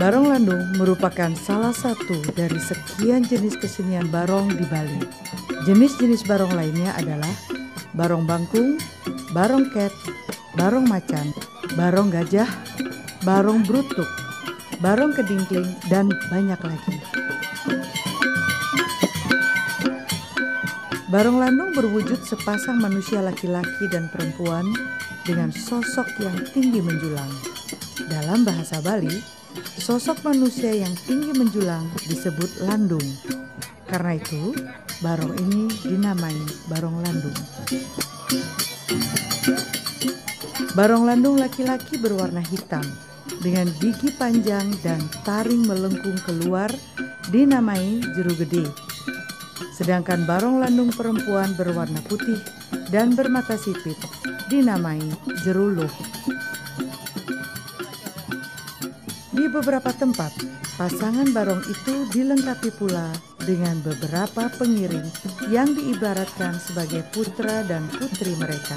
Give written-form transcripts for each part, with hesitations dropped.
Barong Landung merupakan salah satu dari sekian jenis kesenian barong di Bali. Jenis-jenis barong lainnya adalah barong bangkung, barong ket, barong macan, barong gajah, barong brutuk, barong kedingkling, dan banyak lagi. Barong Landung berwujud sepasang manusia laki-laki dan perempuan dengan sosok yang tinggi menjulang. Dalam bahasa Bali, sosok manusia yang tinggi menjulang disebut landung. Karena itu, barong ini dinamai Barong Landung. Barong Landung laki-laki berwarna hitam dengan gigi panjang dan taring melengkung keluar dinamai jeru gede. Sedangkan barong landung perempuan berwarna putih dan bermata sipit dinamai jeru luh. Di beberapa tempat, pasangan barong itu dilengkapi pula dengan beberapa pengiring yang diibaratkan sebagai putra dan putri mereka.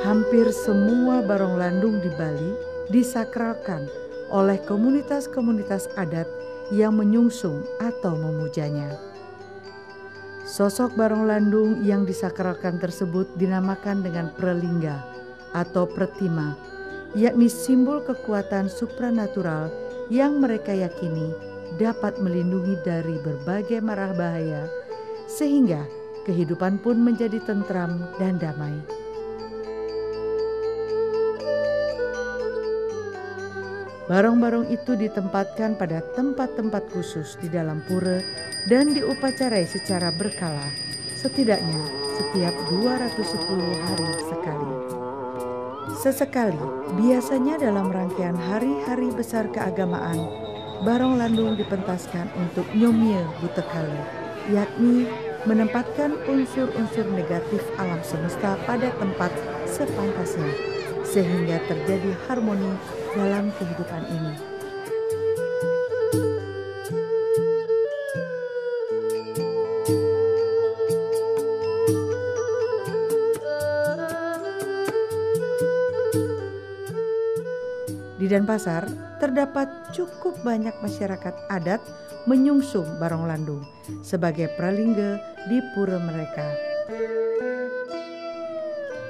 Hampir semua barong landung di Bali disakralkan oleh komunitas-komunitas adat yang menyungsung atau memujanya. Sosok barong landung yang disakralkan tersebut dinamakan dengan pralingga atau pratima, yakni simbol kekuatan supranatural yang mereka yakini dapat melindungi dari berbagai mara bahaya, sehingga kehidupan pun menjadi tentram dan damai. Barong-barong itu ditempatkan pada tempat-tempat khusus di dalam pura dan diupacarai secara berkala, setidaknya setiap 210 hari sekali. Sesekali, biasanya dalam rangkaian hari-hari besar keagamaan, barong landung dipentaskan untuk nyomye butekale, yakni menempatkan unsur-unsur negatif alam semesta pada tempat sepantasnya, sehingga terjadi harmoni dalam kehidupan ini. Di Denpasar, terdapat cukup banyak masyarakat adat menyungsung barong landung sebagai pralingga di pura mereka.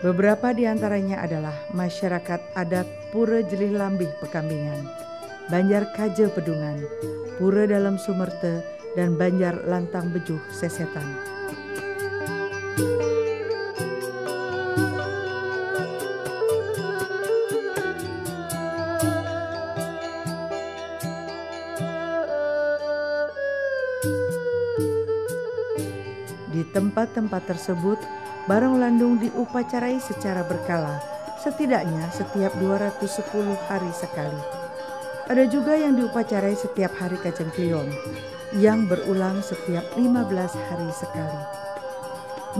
Beberapa di antaranya adalah masyarakat adat Pura Jelih Lambih Pekambingan, Banjar Kaje Pedungan, Pura Dalam Sumerte, dan Banjar Lantang Bejuh Sesetan. Di tempat-tempat tersebut, barong landung diupacarai secara berkala, setidaknya setiap 210 hari sekali. Ada juga yang diupacarai setiap hari Kajang Kliong, yang berulang setiap 15 hari sekali.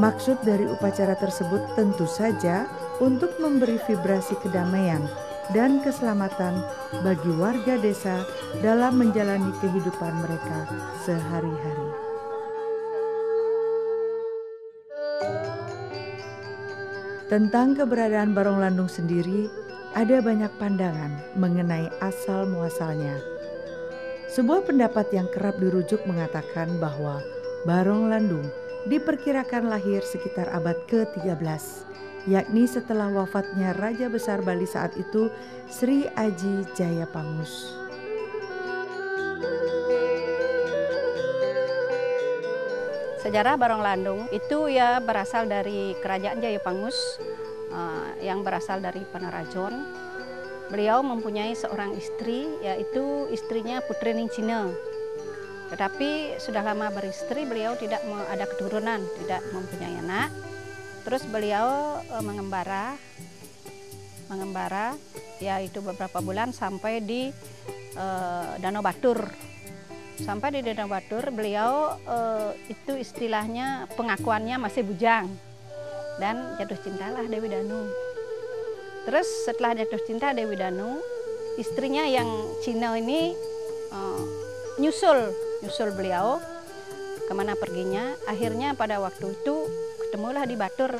Maksud dari upacara tersebut tentu saja untuk memberi vibrasi kedamaian dan keselamatan bagi warga desa dalam menjalani kehidupan mereka sehari-hari. Tentang keberadaan barong landung sendiri, ada banyak pandangan mengenai asal-muasalnya. Sebuah pendapat yang kerap dirujuk mengatakan bahwa barong landung diperkirakan lahir sekitar abad ke-13, yakni setelah wafatnya Raja Besar Bali saat itu, Sri Aji Jayapangus. Sejarah barong landung itu ya berasal dari kerajaan Jayapangus yang berasal dari Panarajon. Beliau mempunyai seorang istri, yaitu istrinya Putri Ning Cina. Tetapi sudah lama beristri, beliau tidak ada keturunan, tidak mempunyai anak. Terus beliau mengembara yaitu beberapa bulan sampai di Danau Batur. Sampai di Danau Batur, beliau itu istilahnya pengakuannya masih bujang dan jatuh cintalah Dewi Danu. Terus setelah jatuh cinta Dewi Danu, istrinya yang Cina ini nyusul beliau kemana perginya. Akhirnya pada waktu itu ketemulah di Batur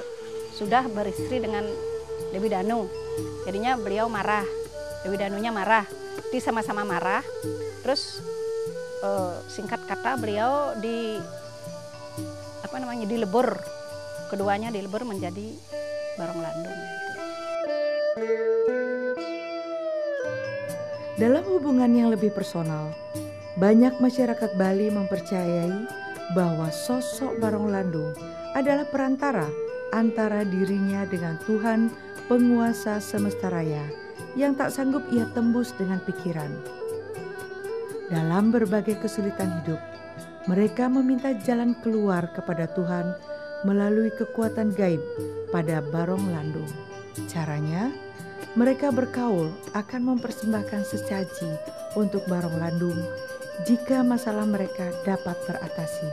sudah beristri dengan Dewi Danu. Jadinya beliau marah, Dewi Danunya marah, sama-sama marah. Terus singkat kata beliau dilebur, keduanya dilebur menjadi Barong Landung. Dalam hubungan yang lebih personal, banyak masyarakat Bali mempercayai bahwa sosok Barong Landung adalah perantara antara dirinya dengan Tuhan penguasa semesta raya yang tak sanggup ia tembus dengan pikiran. Dalam berbagai kesulitan hidup, mereka meminta jalan keluar kepada Tuhan melalui kekuatan gaib pada Barong Landung. Caranya, mereka berkaul akan mempersembahkan sesaji untuk Barong Landung jika masalah mereka dapat teratasi.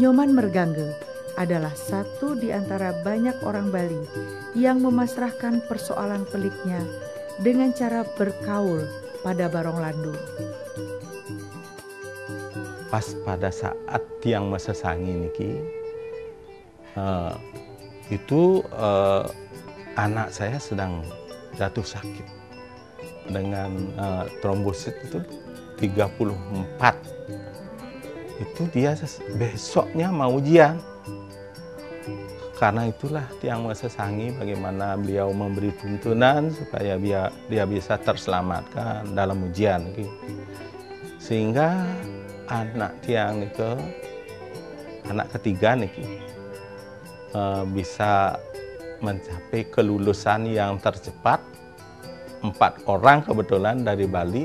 Nyoman Mergangge adalah satu di antara banyak orang Bali yang memasrahkan persoalan peliknya dengan cara berkaul pada Barong Landung. Pas pada saat tiang mesesangi niki, itu anak saya sedang jatuh sakit dengan trombosit itu 34. Itu dia besoknya mau ujian. Karena itulah tiang mesesangi bagaimana beliau memberi tuntunan supaya dia bisa terselamatkan dalam ujian. Sehingga anak tiang niki, anak ketiga niki, bisa mencapai kelulusan yang tercepat. 4 orang kebetulan dari Bali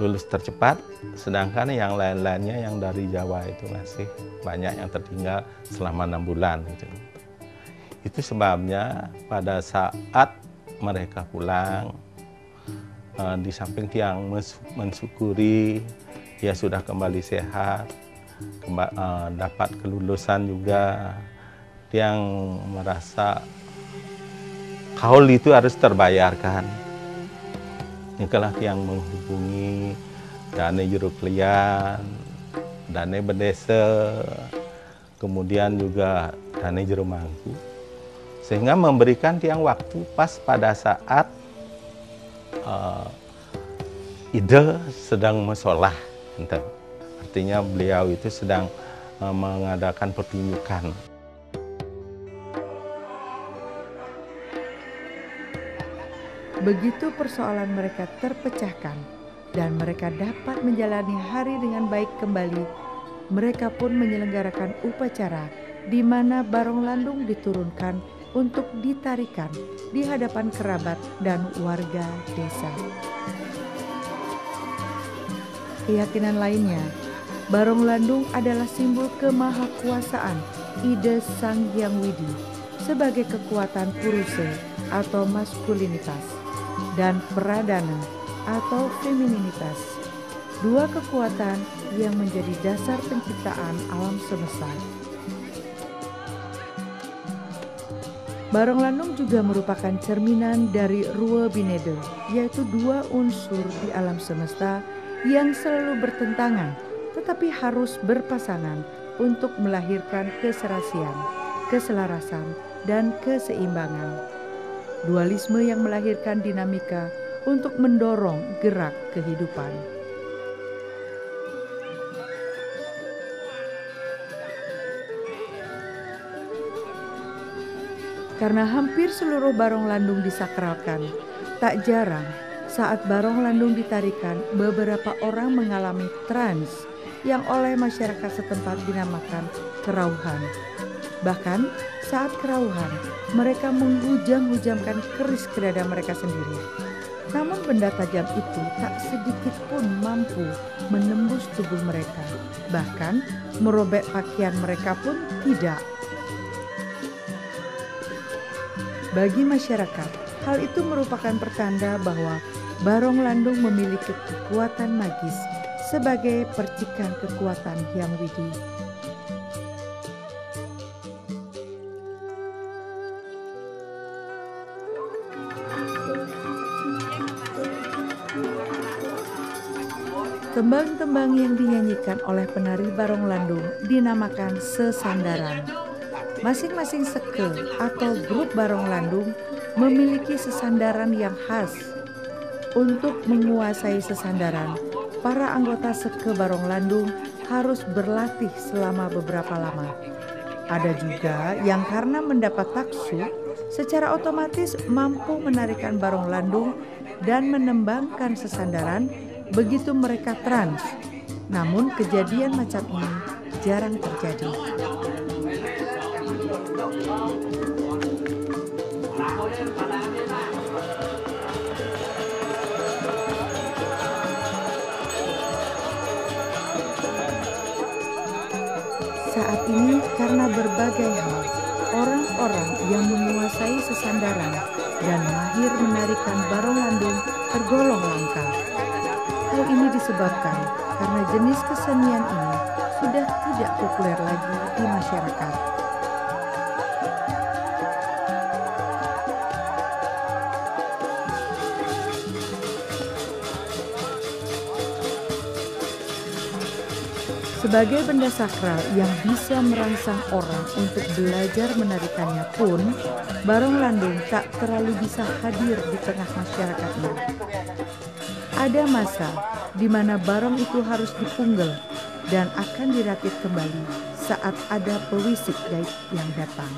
lulus tercepat, sedangkan yang lain-lainnya yang dari Jawa itu masih banyak yang tertinggal selama 6 bulan. Itu sebabnya pada saat mereka pulang, di samping tiang mensyukuri dia sudah kembali sehat, dapat kelulusan juga, tiang merasa kaul itu harus terbayarkan. Inilah tiang menghubungi Dane Juruklian, Dane Bedese, kemudian juga Dane Jerumangku, sehingga memberikan tiang waktu pas pada saat Ide sedang mesolah. Artinya beliau itu sedang mengadakan pertunjukan. Begitu persoalan mereka terpecahkan dan mereka dapat menjalani hari dengan baik kembali, mereka pun menyelenggarakan upacara di mana Barong Landung diturunkan untuk ditarikan di hadapan kerabat dan warga desa. Keyakinan lainnya, Barong Landung adalah simbol kemahakuasaan Ide Sang Hyang Widi sebagai kekuatan puruse atau maskulinitas dan pradana atau femininitas, 2 kekuatan yang menjadi dasar penciptaan alam semesta. Barong Landung juga merupakan cerminan dari Rua Binede, yaitu 2 unsur di alam semesta yang selalu bertentangan tetapi harus berpasangan untuk melahirkan keserasian, keselarasan, dan keseimbangan. Dualisme yang melahirkan dinamika untuk mendorong gerak kehidupan. Karena hampir seluruh Barong Landung disakralkan, tak jarang saat Barong Landung ditarikan, beberapa orang mengalami trans yang oleh masyarakat setempat dinamakan kerauhan. Bahkan saat kerauhan, mereka menghujam-hujamkan keris ke dada mereka sendiri. Namun benda tajam itu tak sedikit pun mampu menembus tubuh mereka. Bahkan merobek pakaian mereka pun tidak. Bagi masyarakat, hal itu merupakan pertanda bahwa Barong Landung memiliki kekuatan magis sebagai percikan kekuatan Hyang Widi. Tembang-tembang yang dinyanyikan oleh penari Barong Landung dinamakan sesandaran. Masing-masing seke atau grup Barong Landung memiliki sesandaran yang khas. Untuk menguasai sesandaran, para anggota seke Barong Landung harus berlatih selama beberapa lama. Ada juga yang karena mendapat taksub, secara otomatis mampu menarikan Barong Landung dan menembangkan sesandaran begitu mereka trans. Namun kejadian macam ini jarang terjadi. Saat ini karena berbagai hal, orang-orang yang menguasai sesandaran dan mahir menarikan Barong Landung tergolong langka. Hal ini disebabkan karena jenis kesenian ini sudah tidak populer lagi di masyarakat. Sebagai benda sakral yang bisa merangsang orang untuk belajar menarikannya pun, Barong Landung tak terlalu bisa hadir di tengah masyarakatnya. Ada masa di mana barong itu harus dipunggal dan akan dirakit kembali saat ada pewisik gaib yang datang.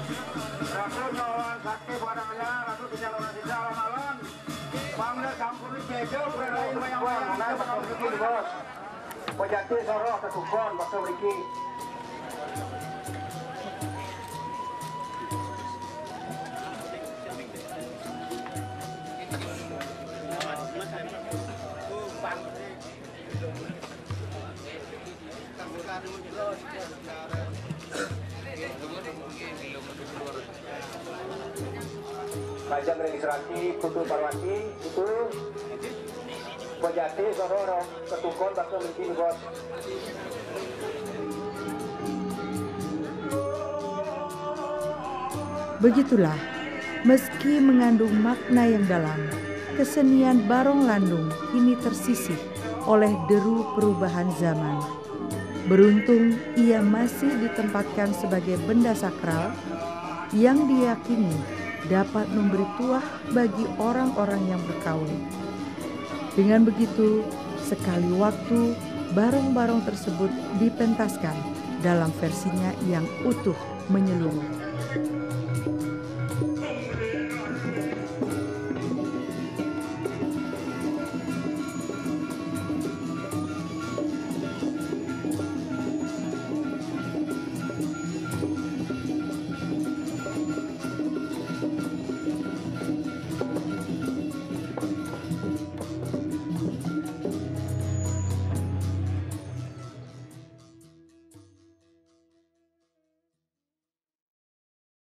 Pajang registrasi Putu Parwati itu Pojati Sororo Ketukon bakal bikin bos. Begitulah, meski mengandung makna yang dalam, kesenian Barong Landung kini tersisih oleh deru perubahan zaman. Beruntung ia masih ditempatkan sebagai benda sakral yang diyakini dapat memberi tuah bagi orang-orang yang berkaul. Dengan begitu, sekali waktu barong-barong tersebut dipentaskan dalam versinya yang utuh menyeluruh.